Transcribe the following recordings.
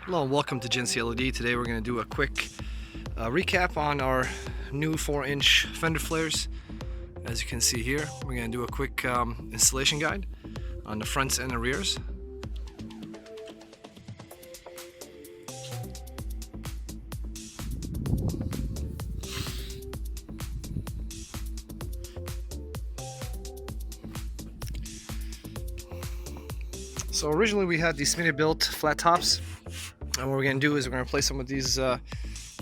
Hello and welcome to GENSSI LED. Today we're going to do a quick recap on our new 4-inch Fender Flares. As you can see here, we're going to do a quick installation guide on the fronts and the rears. So originally we had these Smitty built flat tops. And what we're going to do is we're going to place some of these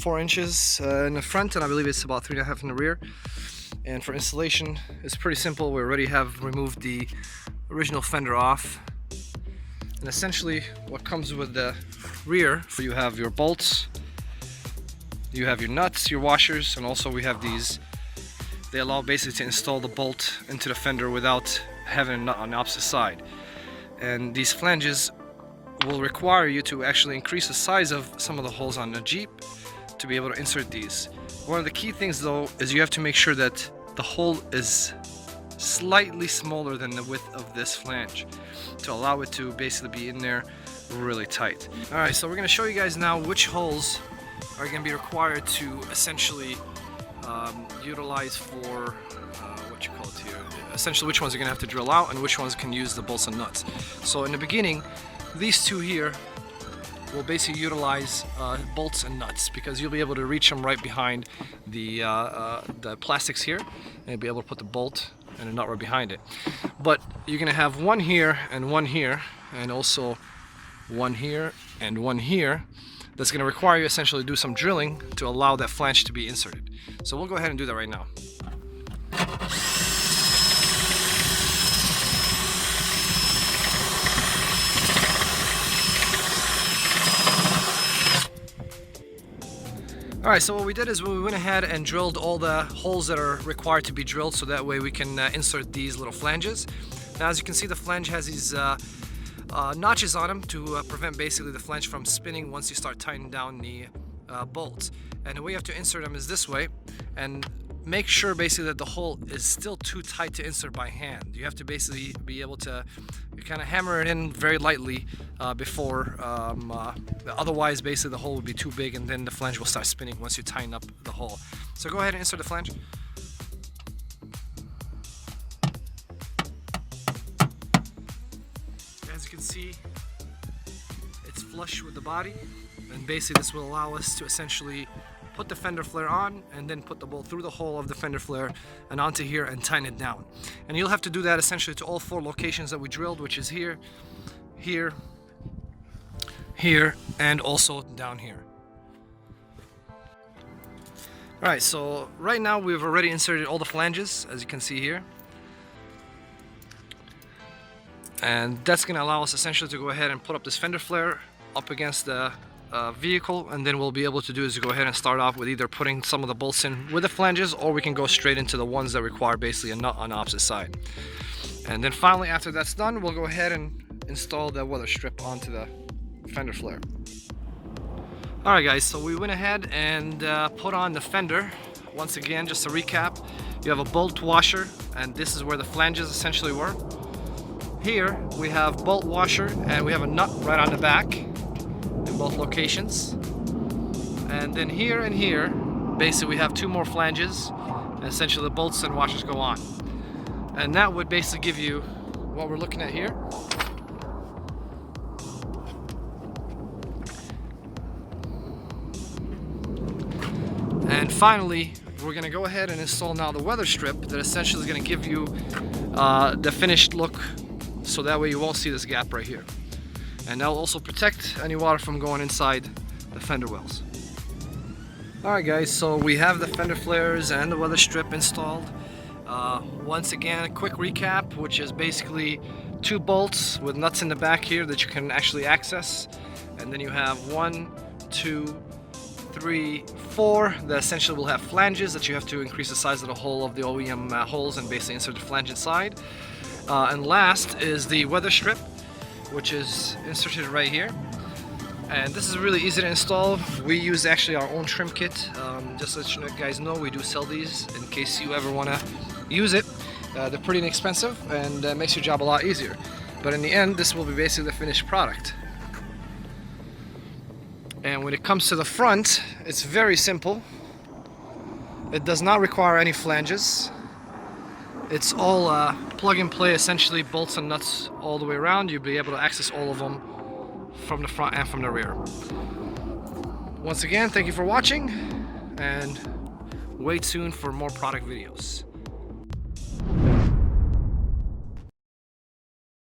4 inches in the front, and I believe it's about 3.5 in the rear. And for installation, it's pretty simple. We already have removed the original fender off. And essentially what comes with the rear, you have your bolts, you have your nuts, your washers, and also we have these. They allow basically to install the bolt into the fender without having a nut on the opposite side. And these flanges will require you to actually increase the size of some of the holes on the Jeep to be able to insert these. One of the key things though is you have to make sure that the hole is slightly smaller than the width of this flange to allow it to basically be in there really tight. Alright, so we're going to show you guys now which holes are going to be required to essentially utilize for what you call it here. Essentially which ones you're going to have to drill out and which ones can use the bolts and nuts. So in the beginning, these two here will basically utilize bolts and nuts because you'll be able to reach them right behind the plastics here, and you'll be able to put the bolt and a nut right behind it. But you're going to have one here, and also one here and one here. That's going to require you essentially to do some drilling to allow that flange to be inserted. So we'll go ahead and do that right now. Alright, so what we did is we went ahead and drilled all the holes that are required to be drilled so that way we can insert these little flanges. Now as you can see, the flange has these notches on them to prevent basically the flange from spinning once you start tightening down the bolts. And the way you have to insert them is this way, and make sure basically that the hole is still too tight to insert by hand. You have to basically be able to kind of hammer it in very lightly before, otherwise basically the hole would be too big and then the flange will start spinning once you tighten up the hole. So go ahead and insert the flange. As you can see, it's flush with the body, and basically this will allow us to essentially put the Fender Flare on and then put the bolt through the hole of the Fender Flare and onto here and tighten it down. And you'll have to do that essentially to all 4 locations that we drilled, which is here, here, here, and also down here. Alright, so right now we've already inserted all the flanges, as you can see here. And that's going to allow us essentially to go ahead and put up this Fender Flare up against the vehicle, and then we'll be able to do is go ahead and start off with either putting some of the bolts in with the flanges, or we can go straight into the ones that require basically a nut on the opposite side. And then finally, after that's done, we'll go ahead and install the Weatherstrip onto the Fender Flare. Alright guys, so we went ahead and put on the fender. Once again, just to recap, you have a bolt washer, and this is where the flanges essentially were. Here we have bolt washer, and we have a nut right on the back in both locations. And then here and here, basically we have 2 more flanges, and essentially the bolts and washers go on. And that would basically give you what we're looking at here. And finally, we're going to go ahead and install now the Weatherstrip that essentially is going to give you the finished look, so that way you won't see this gap right here. And that will also protect any water from going inside the fender wells. Alright guys, so we have the Fender Flares and the Weatherstrip installed. Once again, a quick recap, which is basically 2 bolts with nuts in the back here that you can actually access. And then you have 1, 2, 3, 4 that essentially will have flanges that you have to increase the size of the hole of the OEM holes and basically insert the flange inside. And last is the Weatherstrip, which is inserted right here. And this is really easy to install. We use actually our own trim kit. Just to let you guys know, we do sell these in case you ever want to use it. They're pretty inexpensive and makes your job a lot easier. But in the end, this will be basically the finished product. And when it comes to the front, it's very simple. It does not require any flanges. It's all plug and play, essentially bolts and nuts all the way around. You'll be able to access all of them from the front and from the rear. Once again, thank you for watching, and wait soon for more product videos.